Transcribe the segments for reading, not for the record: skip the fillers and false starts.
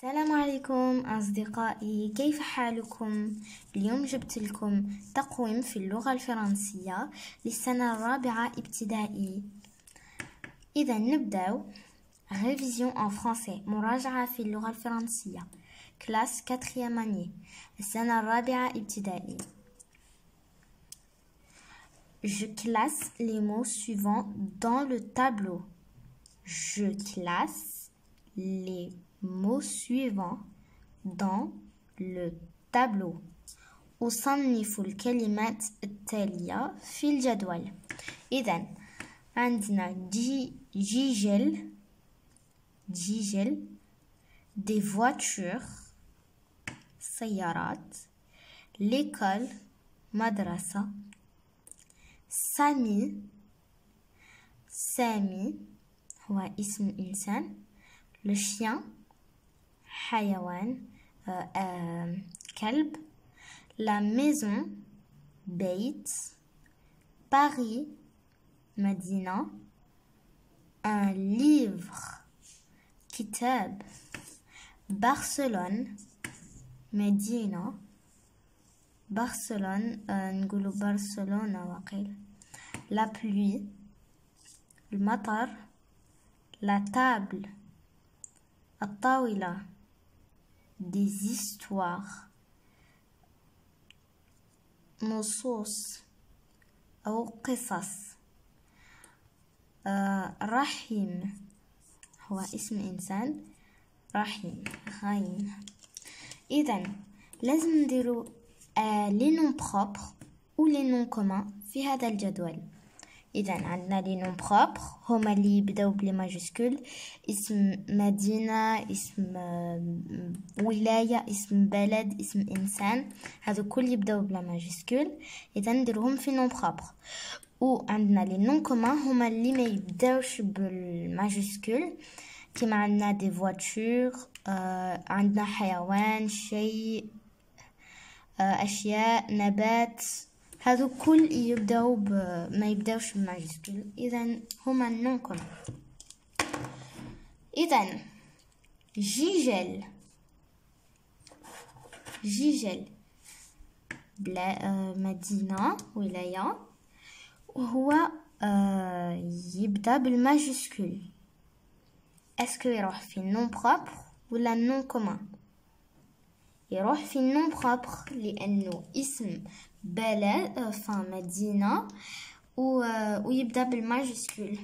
السلام عليكم أصدقائي، كيف حالكم؟ اليوم جبت لكم تقويم في اللغة الفرنسية للسنة الرابعة ابتدائي. إذا نبدأ. révision en français، مراجعة في اللغة الفرنسية. classe 4e année، السنة الرابعة ابتدائي. Je classe les mots suivants dans le tableau. Je classe les mots suivants dans le tableau. أصنف الكلمات التالية في الجدول. إذن عندنا جيجل des voitures سيارات، l'école مدرسة، سامي هو اسم إنسان، le chien حيوان كلب، la maison بيت، Paris مدينة، un livre كتاب، Barcelone مدينة، نقولوا برشلونة وقيل، la pluie المطر، la table الطاولة، des histoires نصوص أو قصص، رحيم هو اسم إنسان، رحيم. إذن لازم نديرو لي نون بروبر و لي نون كومان في هذا الجدول. إذن عندنا لي نون بروبر هما اللي يبداو بلي ماجسكول، اسم مدينة، اسم ولاية، اسم بلد، اسم إنسان، هذو كل يبداو بلا ماجسكول. إذن نديروهم في نون بروبر. وعندنا لي نون كومان هما اللي ما يبداوش بالماجسكول، كيما عندنا دي فواتور، عندنا حيوان، شيء، أشياء، نبات، هذو كل يبداو ما يبداوش بماجسكول. إذن هما نون كومان. إذن جيجل بلا مدينة ولاية، وهو يبدا بالماجسكول. اسكو يروح في نون بروبر ولا نون كومان؟ يروح في نون بروبر لانه اسم بلد مدينة ويبدا بالماجسكول.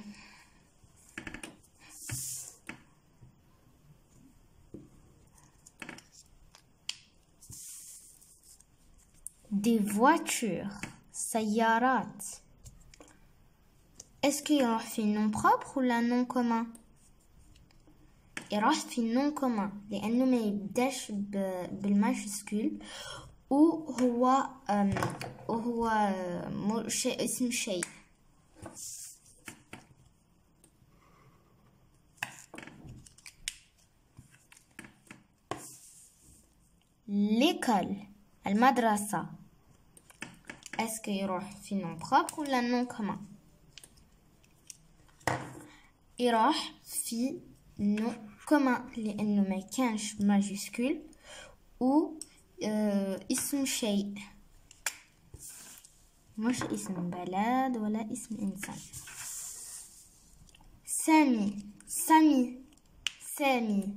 دي فواتور سيارات، اسكو يروح في نون بروبر ولا نون كومان؟ يروح في نون كومان لانه ما يبداش بالماجسكول، وهو شيء، اسم شيء. l'école المدرسة، اسكو يروح في نون بروبر ولا نون كومان؟ يروح في نون كومان لانه ما كانش ماجسكول و اسم شيء، مش اسم بلد ولا اسم انسان. سامي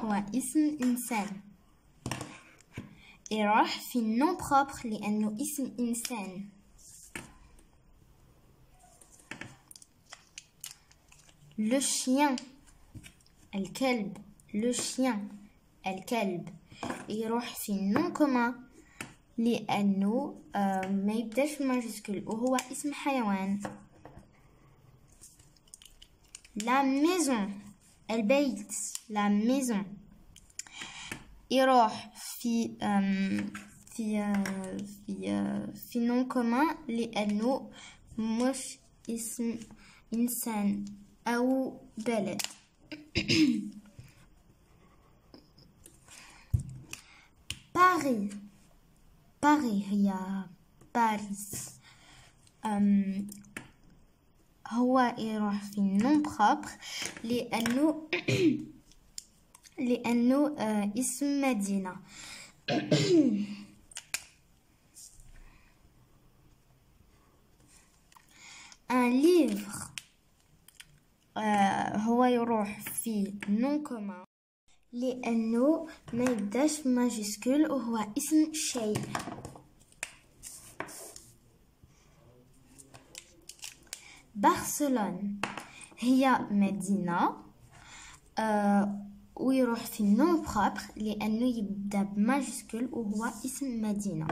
هو اسم انسان، يروح في نون بروبر لانه اسم انسان. le chien الكلب، الكلب يروح في نون كومان لأنه ما يبداش ماجسكول وهو اسم حيوان. la maison البيت، la maison يروح في نون كومان لأنه مش اسم إنسان أو بلد. باريس هي باريس، هو يروح في نون بروبر لأنه لأنه اسم مدينة. un livre هو يروح في non commun لأنه ما يبداش بماجيسكول وهو اسم شيء. برشلونة هي مدينة ويروح في النون بروبر لأنه يبدأ بماجيسكول وهو اسم مدينة.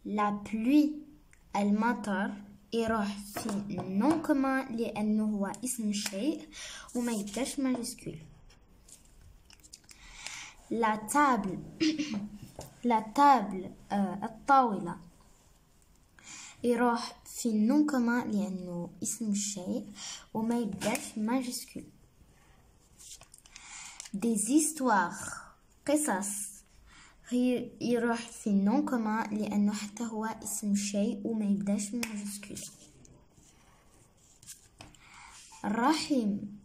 لا بلوي المطر يروح في النون كومان لأنه هو اسم شيء وما يبداش ماجيسكول. لا تابل لا تابل الطاولة يروح في النون كومان لأنه اسم الشيء وما يبداش ماجيسكول. des histoires قصص يروح في النون كومان لأنه حتى هو اسم شيء وما يبداش ماجيسكول. الرحيم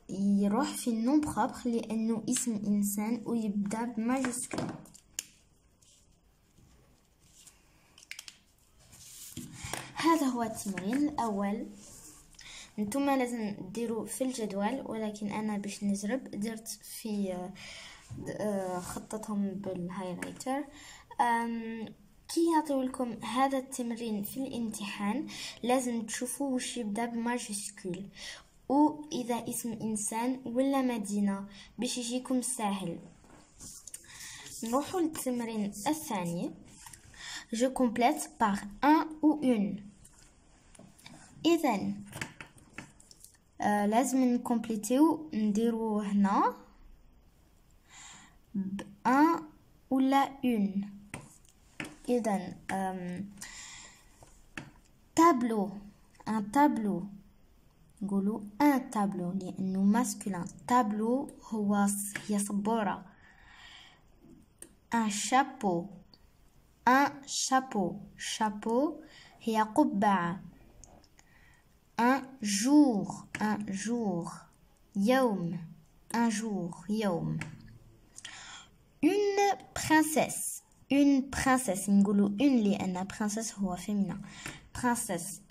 يروح في النون بروبر لأنه اسم إنسان ويبدأ بماجيسكول. هذا هو التمرين الأول. نتوما لازم ديروا في الجدول ولكن أنا باش نجرب درت في خطتهم بالهايلايتر. كي يعطيو لكم هذا التمرين في الامتحان لازم تشوفوا واش يبدا بماجيسكول واذا اسم انسان ولا مدينه باش يجيكم ساهل. نروحوا للتمرين الثاني. je complète par un ou une. اذا لازم نكمبليتيو نديرو هنا ب un ولا une. إذن تابلو un tableau نقولوا un tableau لأنه ماسكولين. تابلو هي صبورة. un chapeau un chapeau chapeau هي قبعة. un jour يوم un jour يوم. une princesse نقولوا une لأن princesse هو féminin. princesse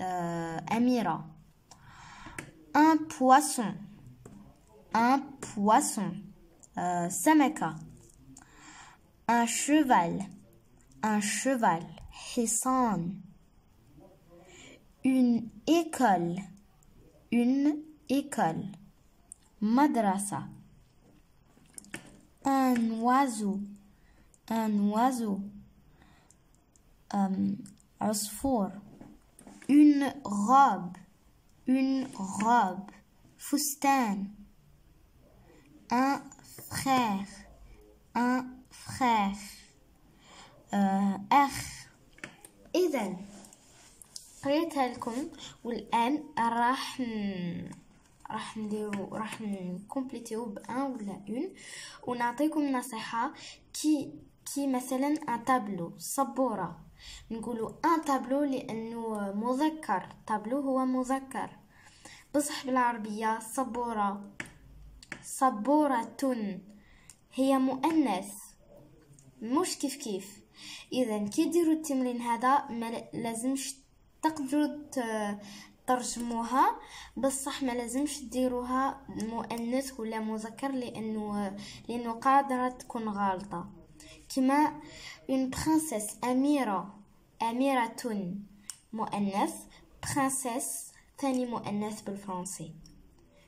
أميرة. un poisson سمكة. un cheval حصان. une école مدرسة. un oiseau عصفور. une robe فستان. un frère أخ. إذن قريتها لكم والآن راح نكمبليتيو بان ولا اون ونعطيكم نصيحة كي مثلا ان تابلو صبورة نقولوا ان تابلو لانه مذكر. تابلو هو مذكر بصح بالعربية صبورة هي مؤنث مش كيف. اذا كي ديروا التمرين هذا ما لازمش تقدروا ترجموها بصح ما لازمش ديروها مؤنث ولا مذكر لانه قادرة تكون غلطة. كما une princesse أميرة مؤنث. princesse ثاني مؤنث بالفرنسي.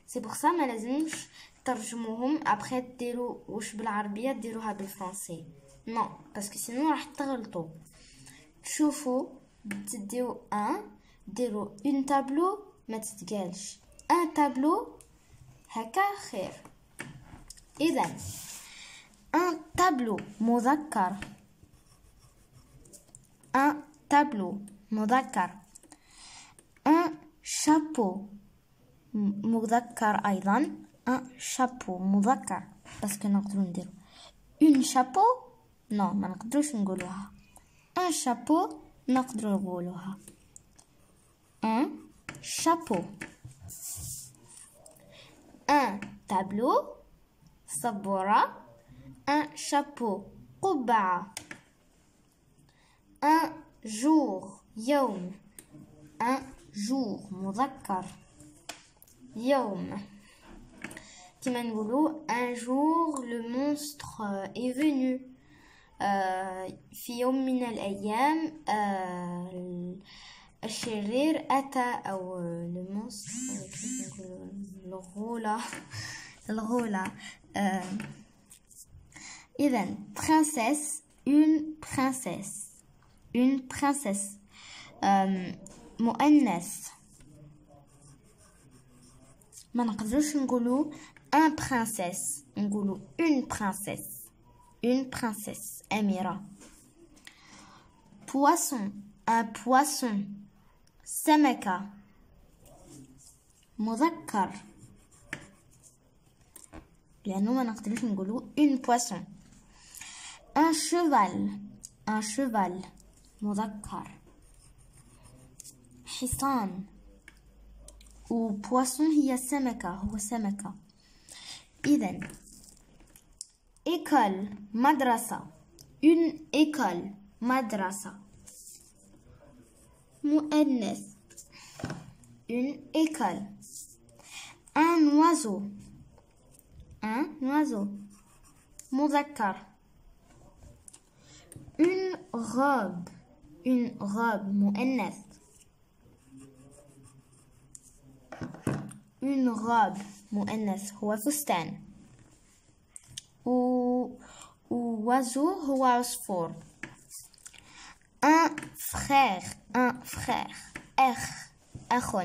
سي بوغ سا ما لازمش ترجموهم ابخي ديروا واش بالعربية ديروها بالفرنسي نو باسكو سينو راح تغلطوا. تشوفوا تديو ديروا اون تابلو ما تتقالش ان تابلو هكا خير. اذا ان تابلو مذكر ان شابو مذكر ايضا. ان شابو مذكر باسكو نقدروا نديروا اون شابو نو ما نقدروش نقولوها. ان شابو نقدروا نقولوها. un chapeau. Un tableau سبورة. Un chapeau قبعة. Un jour يوم. Un jour مذكر يوم. كما نقولوا un jour le monstre est venu. في يوم من الأيام الشرير أتى أو le monstre الغولة. إذن princesse une princesse مؤنث. ما نقدروش نقولوا un princesse، نقولوا une princesse أميرة. poisson un poisson سمكة مذكر، لأنه ما نقدروش نقولوا une poisson. un cheval مذكر. حصان. و poisson هي سمكة، هو سمكة. إذن école مدرسة. une école مدرسة مؤنث. une école. un oiseau مذكر. une robe مؤنث. une robe مؤنث هو فستان. oiseau هو عصفور. un frère أخ.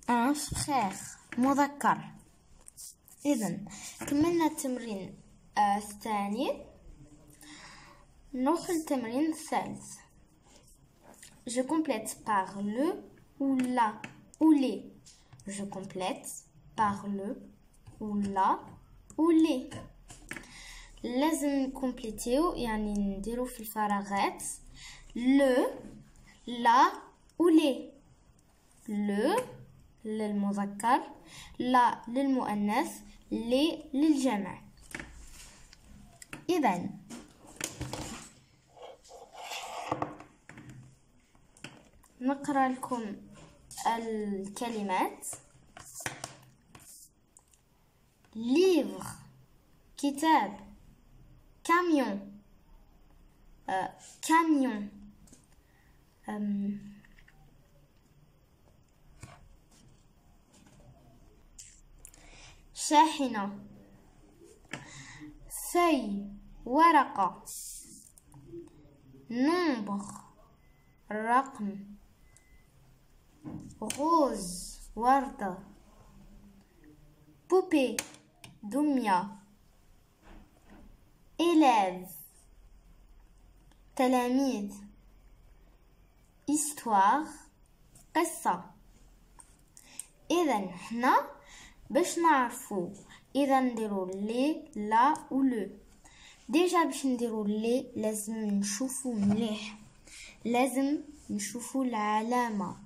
un frère مذكر. إذن كملنا التمرين الثاني. نروح للتمرين الثالث. Je complète par le ou la ou les. Je complète par le ou la ou les. لازم نكمبليتيو يعني نديرو في الفراغات le la ou les. le للمذكر، لا للمؤنث، لي للجمع. إذن نقرأ لكم الكلمات. livre كتاب. camion camion. شاحنة. feuille ورقة. nombre رقم. rose وردة. poupée دمية. élève تلاميذ. histoire قصة. إذن هنا باش نعرفو إذا نديرو لي لا و لو. ديجا باش نديرو لي لازم نشوفو مليح، لازم نشوفو العلامة،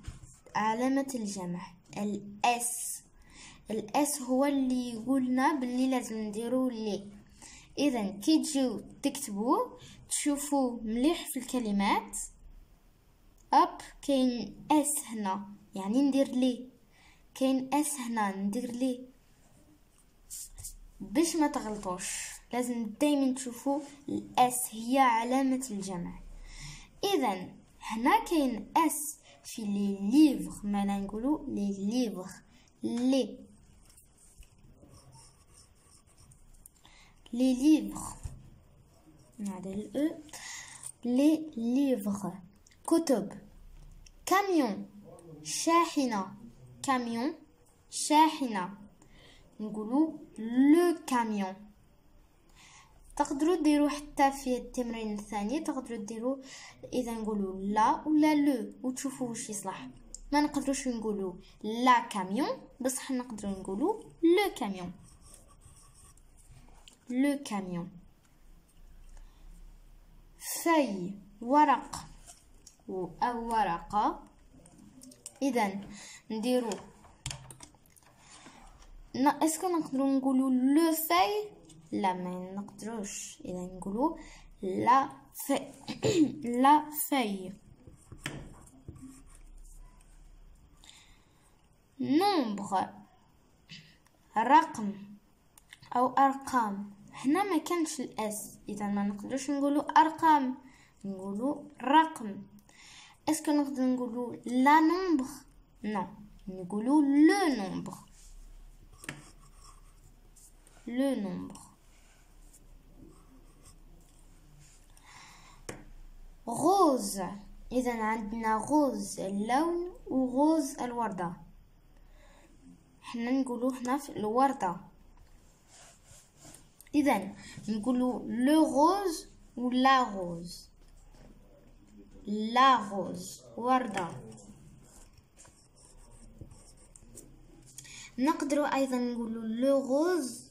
علامة الجمع الاس هو اللي يقولنا باللي لازم نديرو لي. اذا كي تجيو تكتبو تشوفو مليح في الكلمات. كاين اس هنا يعني ندير لي، كاين اس هنا ندير لي. باش ما تغلطوش لازم دايما تشوفوا الاس هي علامة الجمع. اذا هنا كاين اس في لي ليفر، ما نقولوا لي ليفر لي ليفر هذا الاو. لي ليفر كتب. كاميون شاحنة. كاميون شاحنة نقولوا لو كاميون. تقدروا ديروا حتى في التمرين الثاني تقدروا ديروا اذا نقولوا لا ولا لو وتشوفوا واش يصلح. ما نقدروش نقولوا لا كاميون بصح نقدروا نقولوا لو كاميون. لو كاميون. فاي ورق. أو ورقة. إذا نديرو اسكو نقدروا نقولوا لو في؟ لا ما نقدروش. إذا نقولوا لا في لا في. نومبر رقم أو أرقام. هنا ما كانش الاس، إذا ما نقدروش نقولوا أرقام، نقولوا رقم. اسكو نقدر نقولوا لا نومبر؟ نو، نقولوا لو نومبر. لو نومبر. غوز. إذا عندنا غوز اللون وغوز الوردة. حنا نقولوا هنا في الوردة. إذا نقولوا لو غوز و لا غوز. لا غوز وردة. نقدروا أيضا نقولوا لو غوز،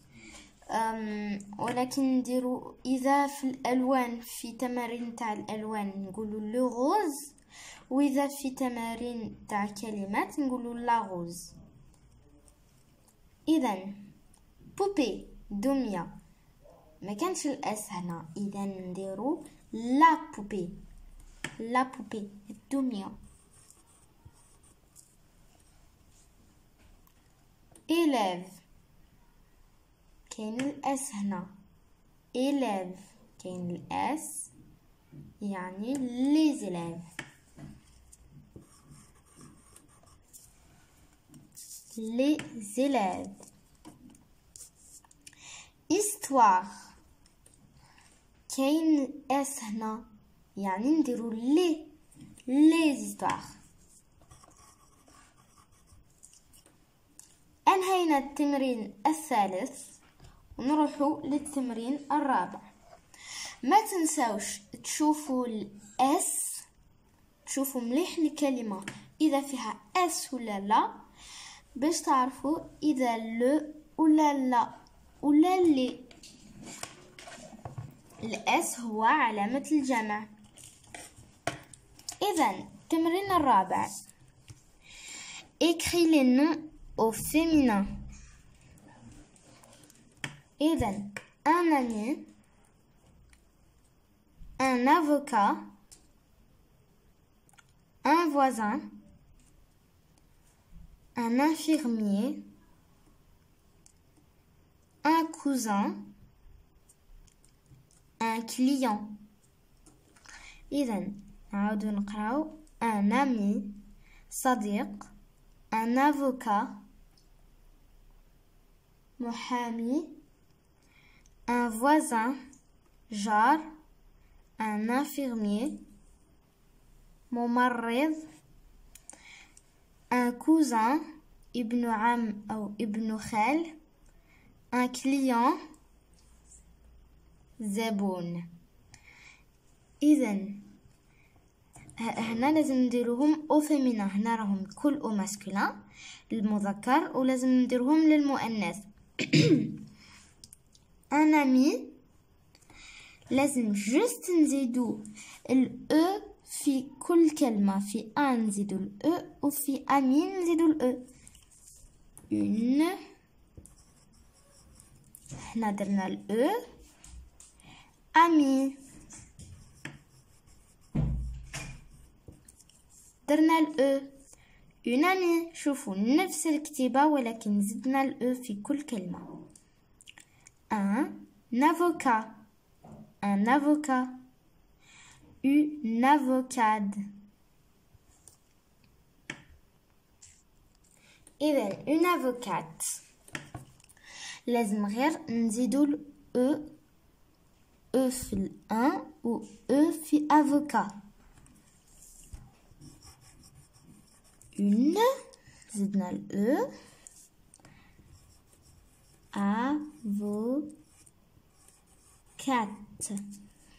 ولكن نديروا إذا في الألوان، في تمارين تاع الألوان نقولوا لو غوز، وإذا في تمارين تاع كلمات نقولوا لا غوز. إذا بوبي دمية ما كانش الاس هنا، إذا نديروا لا بوبي. لا بوبي الدمية. إليف كاين الاس هنا. إليف كاين الاس، يعني لي زيليف. لي زيليف. إستوار كاين اس هنا، يعني نديرو لي زيستوار. انهينا التمرين الثالث ونروحوا للتمرين الرابع. ما تنساوش تشوفوا الاس، تشوفوا مليح الكلمة اذا فيها اس ولا لا، باش تعرفوا اذا لو ولا لا ولا لي. الاس هو علامة الجمع. إذا التمرين الرابع. écris les noms au féminin. إذا un ami, un avocat, un voisin, un infirmier, un cousin, un client. إذا نعاود نقراو un ami صديق، un avocat محامي، un voisin جار، un infirmier ممرض، un cousin ابن عم أو ابن خال، un client زبون. إذا هنا لازم نديروهم او فيمينا، هنا راهم كل او ماسكولين المذكر، ولازم نديروهم للمؤنث. ان امي لازم جست نزيدو الاو في كل كلمة، في ان نزيدو الاو وفي امي نزيدو الاو. اون هنا درنا الاو. امي درنا الاو. اون امي شوفوا نفس الكتيبة ولكن زدنا الاو في كل كلمة. un avocat، un avocat، une avocade. إذا une avocate لازم غير نزيدو الاو، او في الان و او في avocat. une زدنا الاو، avocat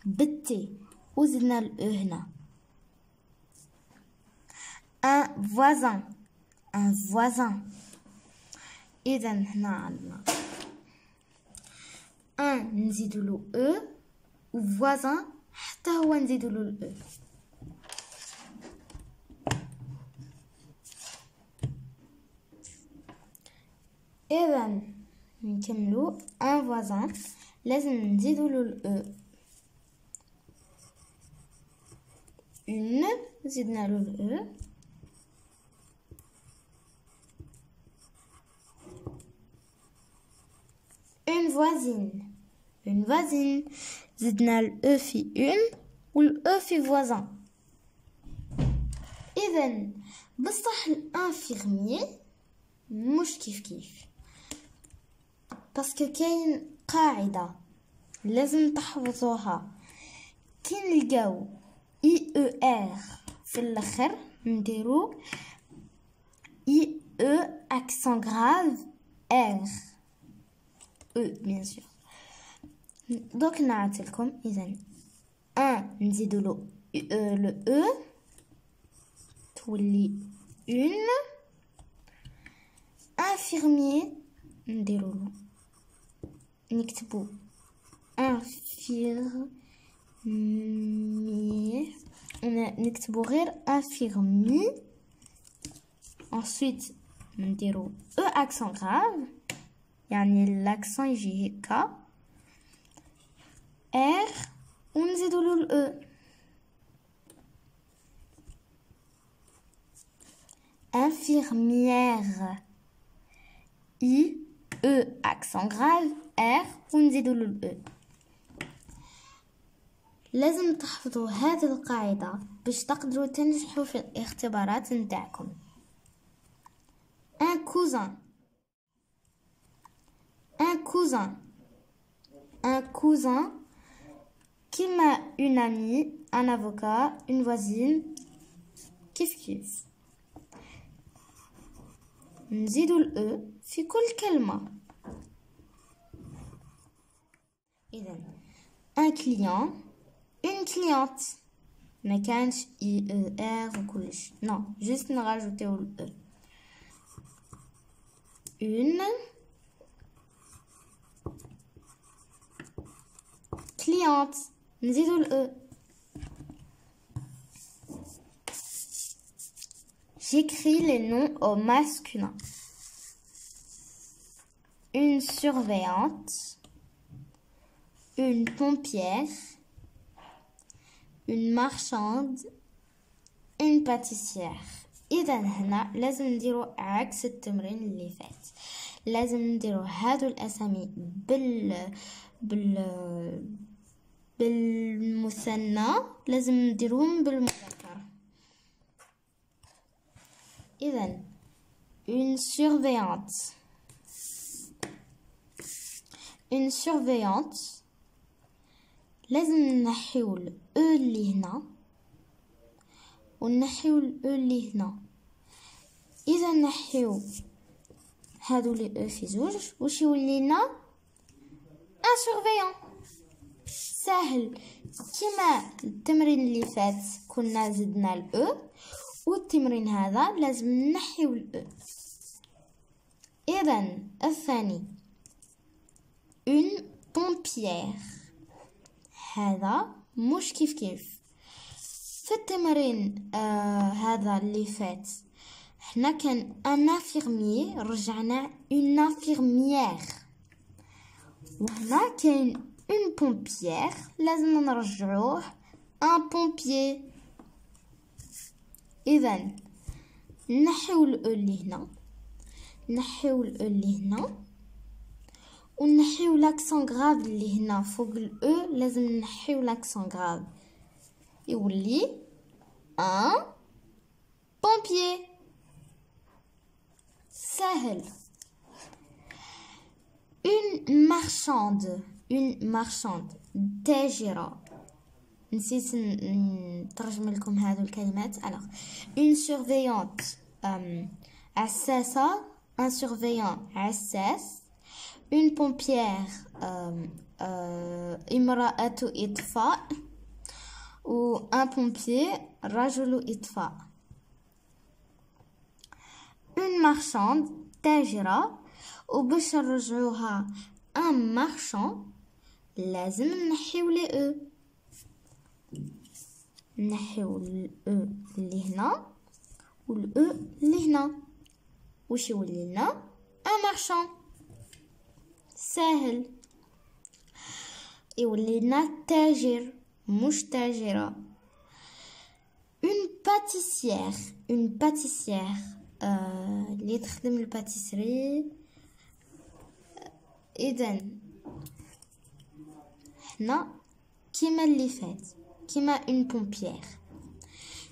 بالتي وزدنا الاو هنا. un voisin، un voisin. إذا هنا عندنا un نزيدو له او، و voisin حتى هو نزيدو له الاو. إذا نكملو ان فوازان لازم نزيدو له ال une زدنا له ال une voisine زدنا ال في une وال في voisin. إذا بصح الانفيرمي مش كيف باسكو كاين قاعدة لازم تحفظوها. كي نلقاو اي او ار في الاخر نديرو اي او اكسون غراف ار او بيان سور. دوك نعطيلكم. اذا ان نزيدو له لو او تولي اون. انفيرميي نديرو له نكتبو infirmier نكتبو غير infirmier. ensuite نديرو او accent grave يعني l'accent يجي هكا r ونزيدو له ال infirmière i e accent grave r ونزيدو له ال لازم تحفظوا هذه القاعدة باش تقدروا تنجحوا في الاختبارات نتاعكم. un cousin كيما une amie, un avocat, une voisine كيف نزيدوا ال في كل كلمة. إذن un client, une cliente ما كانش اي او ار وكلش نو جست نراجوتيو ال une cliente نزيدو ال j'écris les noms au masculin. Une surveillante, une pompière, une marchande, une pâtissière. إذا هنا لازم نديرو عكس التمرين اللي فات. لازم نديرو هادو الأسامي بالمثنى، لازم نديروهم بالمذكر. إذا une surveillante لازم نحيو ال او اللي هنا ونحيو ال او اللي هنا. اذا نحيو هادو لي او في زوج واش يولي لنا ان سورفيون. ساهل كيما التمرين اللي فات كنا زدنا ال او والتمرين هذا لازم نحيو ال او. اذا الثاني une pompière هذا مش كيف في التمرين هذا اللي فات حنا كان ان انفيرمي رجعنا une infirmière وهنا كاين une pompière لازم نرجعوه un pompier. اذا نحيو الاو اللي هنا نحيو الاو اللي هنا ونحيو لاكسون غراف اللي هنا فوق الاو. لازم نحيو لاكسون غراف يولي ان بومبيي. سهل. une marchande تاجرة. نسيت نترجم لكم هذو الكلمات. alors une surveillante عساسة un surveillant عساس une pompière امرأة إطفاء و un pompier رجل إطفاء. une marchande تاجرة وباش نرجعوها un marchand لازم نحيو لي او. نحيو الاو اللي هنا والاو اللي هنا واش يولي لنا un marchand. ساهل. يولينا تاجر مش تاجرة. une pâtissière اللي تخدم الباتيسري. اذا حنا كيما اللي فات كيما اون بومبيير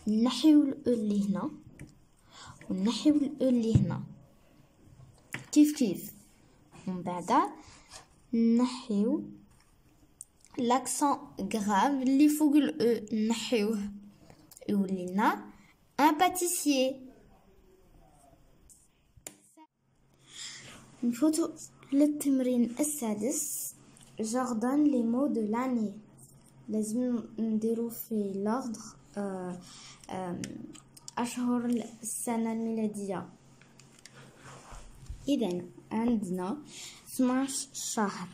نحيو الاو اللي هنا ونحيو الاو اللي هنا كيف ومن بعد نحيو l'accent grave اللي فوق الاو نحيوه يولي لنا ان باتيسيي. نفوتو للتمرين السادس جاردن لي مو دو لاني. لازم نديرو في لوردر اشهر السنه الميلاديه. اذا عندنا 12 شهر: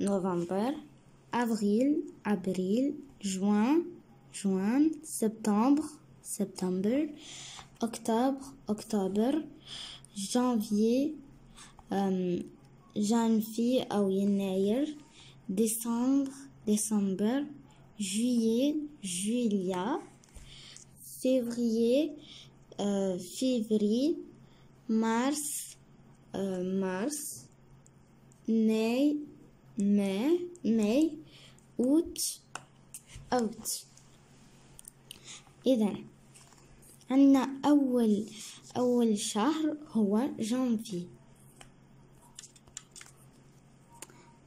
نوفمبر، ابريل، جوان، سبتمبر، اكتوبر، جانفي او يناير، ديسمبر، جويليا، فيفري، مارس، ماي، اوت. اذا عندنا اول شهر هو جانفي،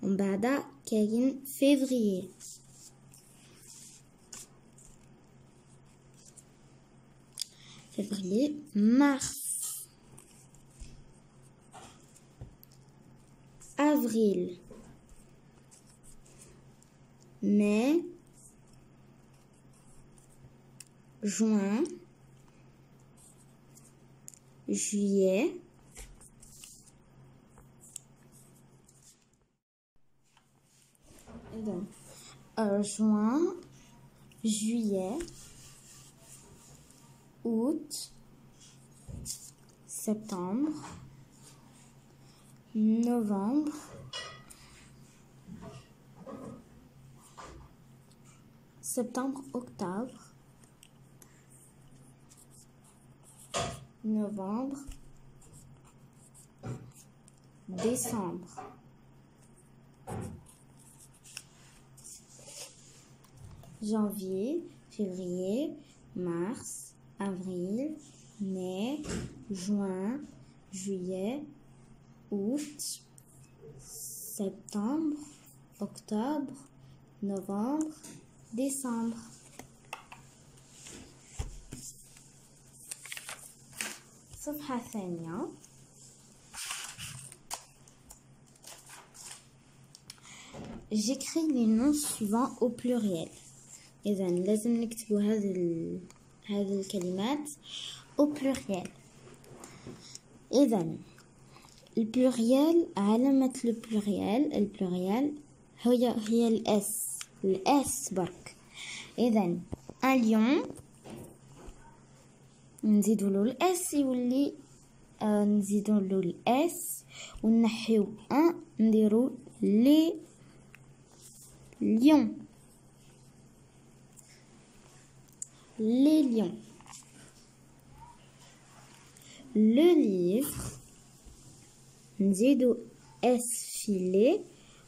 ومن بعد كاين فيفري، مارس، افريل، ماي، جوان، juillet, juin, juillet, août, septembre, novembre, octobre, novembre, décembre, janvier, février, mars, avril, mai, juin, juillet, août, septembre, octobre, novembre, décembre. صفحة ثانية. J'écris les noms suivants au pluriel. إذا لازم نكتبوا هذه الكلمات au pluriel. إذا البلوريال، علامة البلوريال هي الاس برك. إذا un lion نزيدوا له الاس يولي نزيدوا له الاس ونحيو ان نديروا لي ليون. لو ليفر نزيدوا اس في لي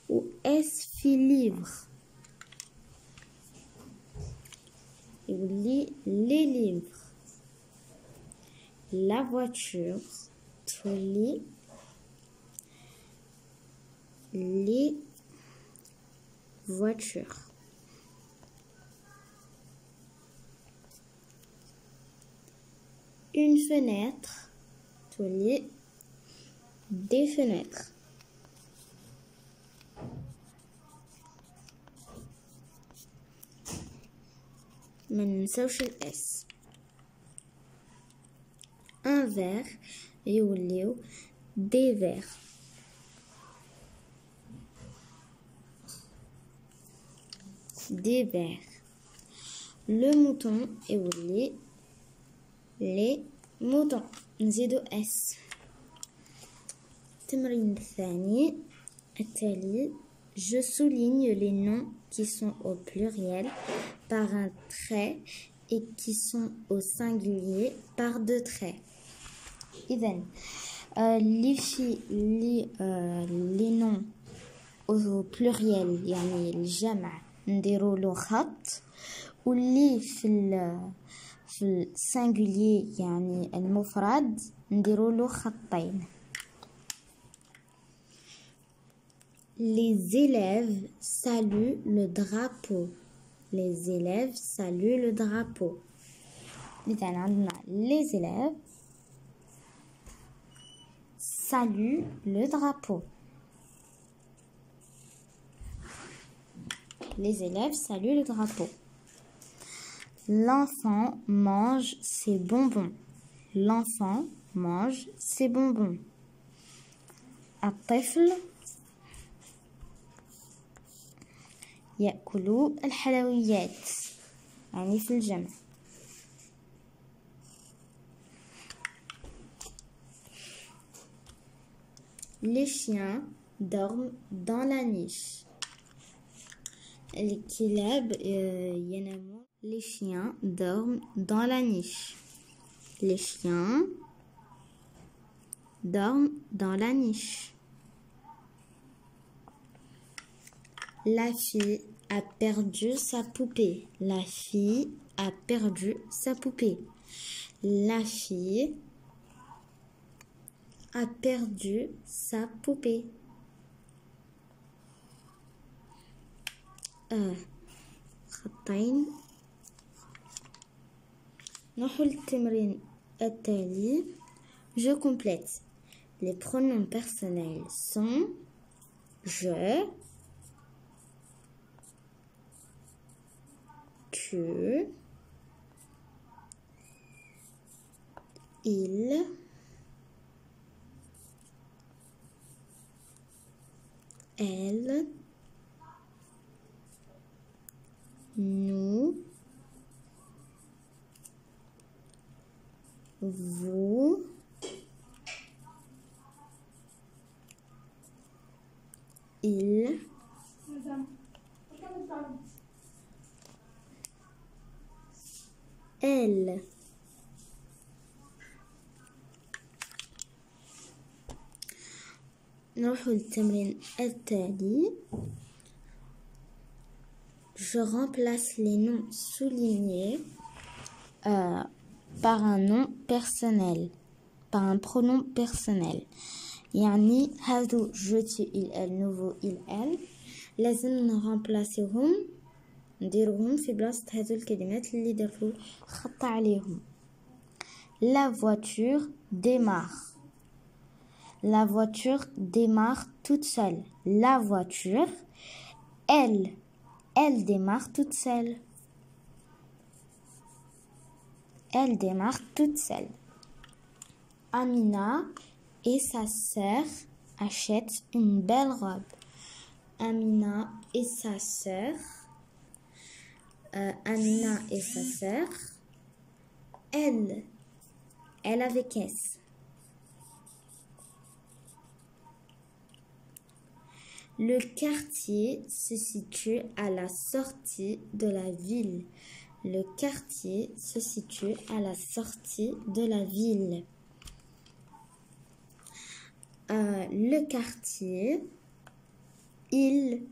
و اس في ليفر يولي لي ليفر. La voiture تولي les voitures. Une fenêtre تولي des fenêtres. ما ننساوش الاس. un verre يوليو des verres. le mouton يولي les mouton نزيدو اس. التمرين الثاني التالي je souligne les noms qui sont au pluriel par un trait et qui sont au singulier par 2 traits. إذن les noms au pluriel يعني الجمع نديرو له خط، واللي في السنجولي يعني المفرد نديرو له خطين. Les élèves saluent le drapeau. Les élèves saluent le drapeau. إذن عندنا les élèves saluent le drapeau. Les élèves saluent le drapeau. L'enfant mange ses bonbons. L'enfant mange ses bonbons. الطفل يأكل الحلويات يعني في الجمع. Les chiens dorment dans la niche. الكلاب ينامون. Les chiens dorment dans la niche. Les chiens dorment dans la niche. La fille a perdu sa poupée. La fille a perdu sa poupée. La fille a perdu sa poupée. خطين. نحو التمرين التالي. Je complète. Les pronoms personnels sont je, tu, il, elle, nous, vous, il, elle. نروح للتمرين التالي. Je remplace les noms soulignés par un nom personnel, par un pronom personnel. يعني هذو je, tu, il, elle, nouveau, il, elle لازم نرمبلاسيهم نديروهم في بلاصة هذو الكلمات اللي درتو خط عليهم. La voiture démarre. La voiture démarre toute seule. La voiture, elle démarre toute seule. Elle démarre toute seule. Amina et sa sœur achètent une belle robe. Amina et sa sœur. Amina et sa sœur. Elle avec S. Le quartier se situe à la sortie de la ville. Le quartier se situe à la sortie de la ville. Le quartier, il.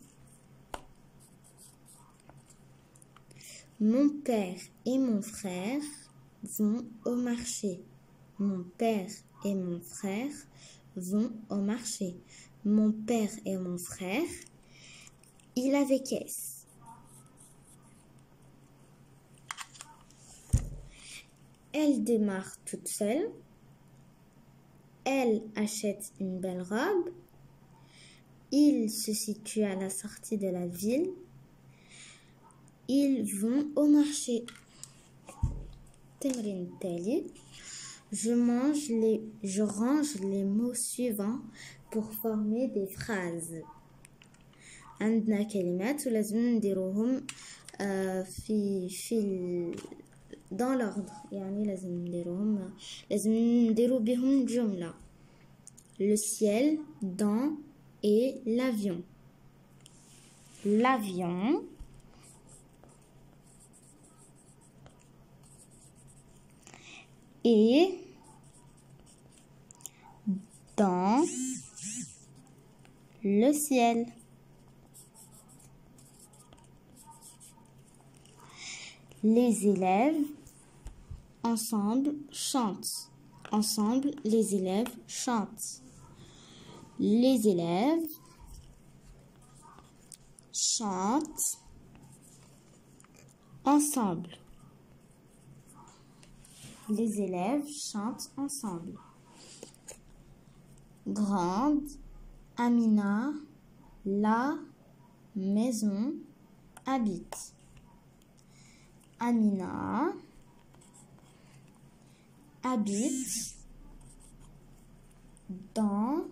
Mon père et mon frère vont au marché. Mon père et mon frère vont au marché. Mon père et mon frère, il avec S. Elle démarre toute seule. Elle achète une belle robe. Il se situe à la sortie de la ville. Ils vont au marché. التمرين التالي. Je range les mots suivants pour former des phrases. عندنا كلمات ولازم نديروهم في dans l'ordre يعني لازم نديرو بهم جملة. Le ciel dans et l'avion. L'avion est dans le ciel. Les élèves ensemble chantent. Ensemble, les élèves chantent. Les élèves chantent ensemble. Les élèves chantent ensemble. Grande, Amina, la maison habite. Amina habite dans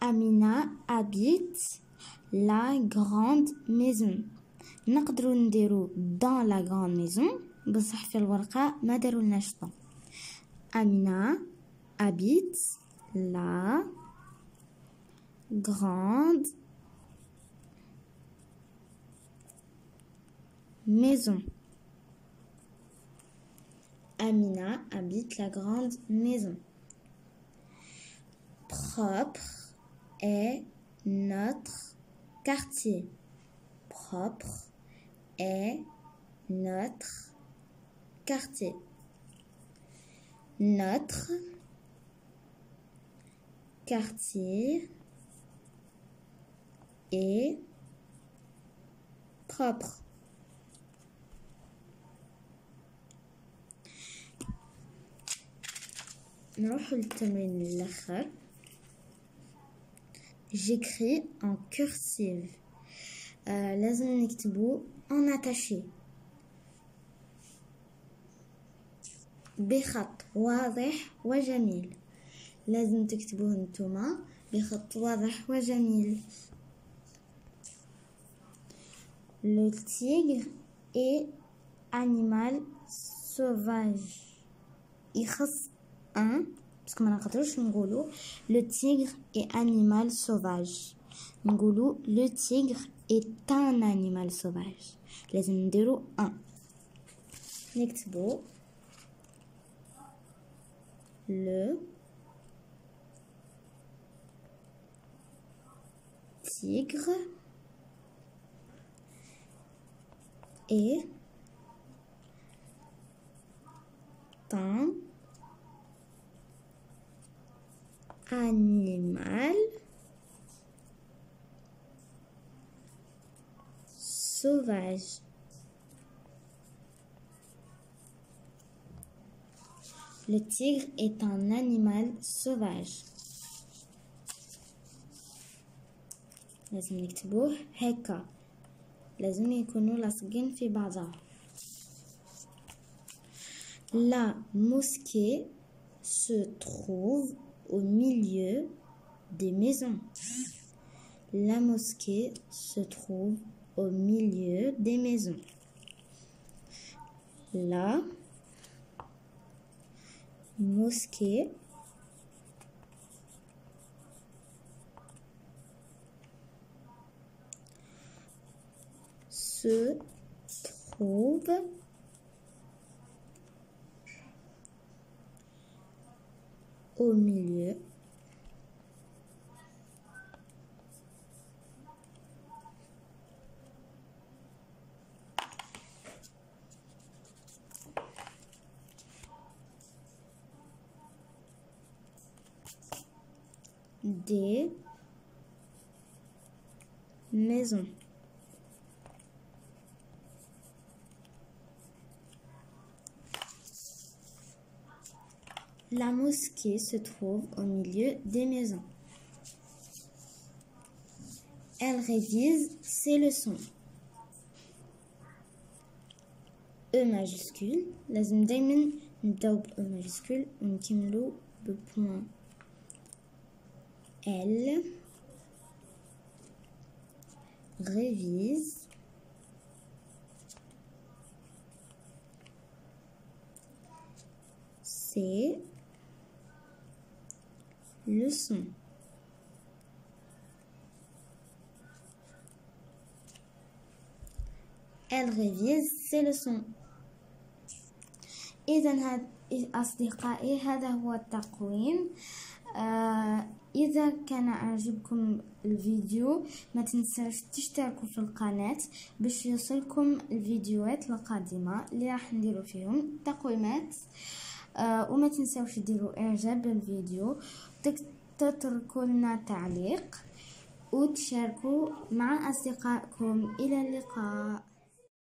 Amina habite la grande maison. نقدروا نديرو dans la grande maison بصح في الورقة ما داروا لنا شطة. Amina habite la grande maison. Amina habite la grande maison. Propre est notre quartier. Propre est notre quartier. Notre quartier est propre. نروح للتمرين الآخر. J'écris en cursive. لازم نكتبو en attaché بخط واضح وجميل. لازم تكتبوه نتوما بخط واضح وجميل. Le tigre est animal sauvage. يخص un parce que ما نقدروش نقولو le tigre est animal sauvage. نقولو le tigre est un animal sauvage. لازم نديرو un. نكتبو le tigre est un animal sauvage. Le tigre est un animal sauvage. لازم نكتبوه هكا. لازم يكونوا لاصقين في بعضها. La mosquée se trouve au milieu des maisons. La mosquée se trouve au milieu des maisons. La mosquée se trouve au milieu des maisons. La mosquée se trouve au milieu des maisons. Elle révise ses leçons. E majuscule. لازم دايما نبداو ب E majuscule ونكملو ببوان. Elle révise ses leçons. Elle révise ses leçons. إذا أصدقائي هذا هو التقويم. إذا كان أعجبكم الفيديو ما تنسوش تشتركوا في القناة باش يوصلكم الفيديوهات القادمة اللي راح نديروا فيهم تقويمات. وما تنسوش ديروا إعجاب للفيديو، تتركوا لنا تعليق وتشاركوا مع أصدقائكم. إلى اللقاء.